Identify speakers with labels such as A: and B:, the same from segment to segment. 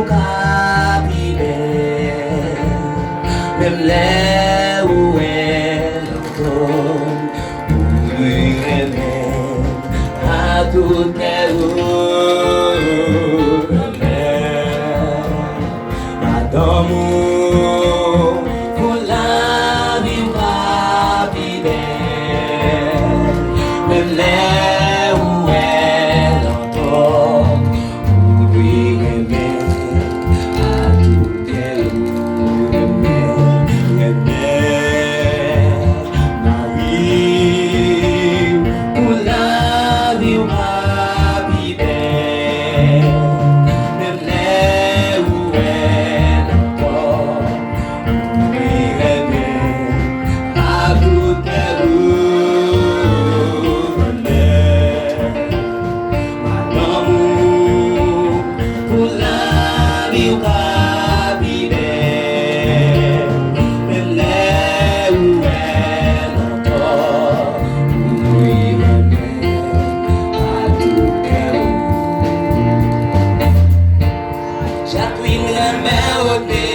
A: capibé, même les où est l'automne, où lui remède à toutes les roues, Madame, pour la vie capibé, même les où est l'automne, où lui remède à toutes les roues, Marie, pour la vie capibé, même les où est l'automne, où lui remède à toutes les roues, Madame, pour la vie capibé, même les où est l'automne, où lui remède à toutes les roues. Jacqueline remet au nez.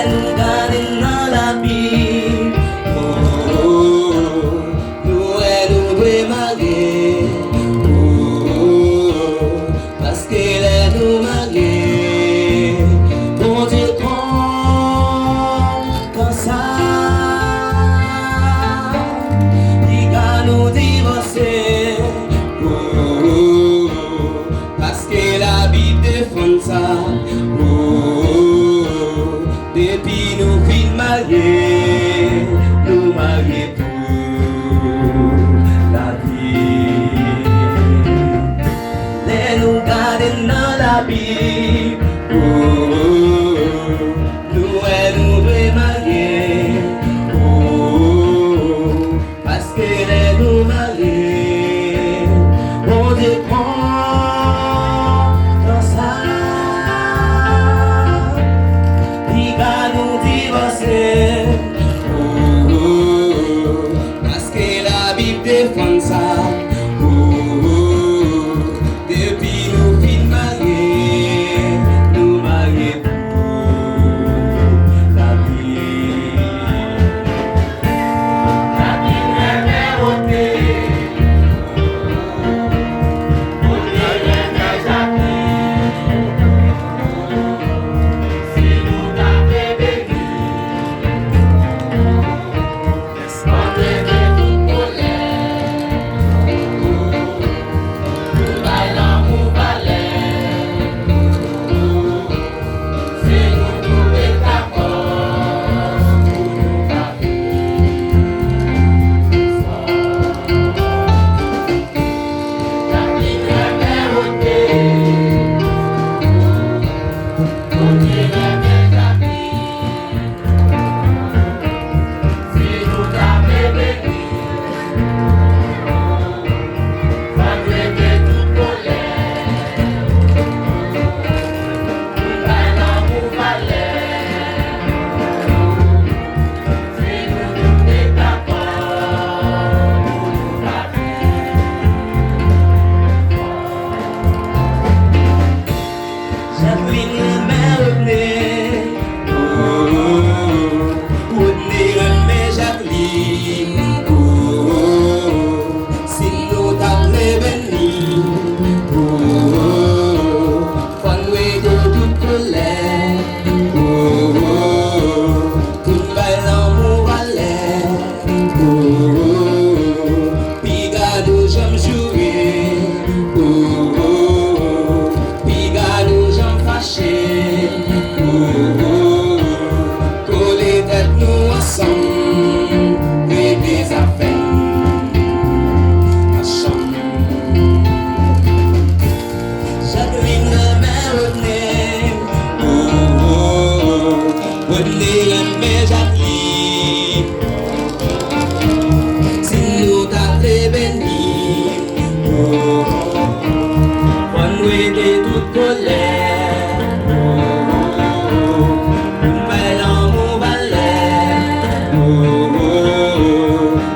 A: Nous garder dans la Bible, nous et nous devons marier, parce qu'il est nous marier, bon Dieu comme ça, il va nous divorcer, parce que la Bible défend ça. Depuis nous fin mariés, nous mariés pour la vie. Les nous garder dans la Bible, nous et nous devons marier, parce que les nous mariés, on dépend dans ça. Il va nous divorcer.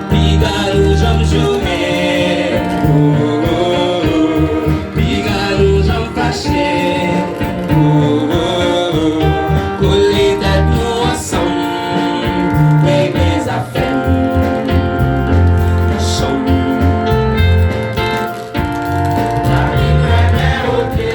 A: Piga nou jam jure, piga nou jam fache, kole tet nou ansam, regle zafen som. La vi mè ote,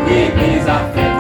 A: regle zafen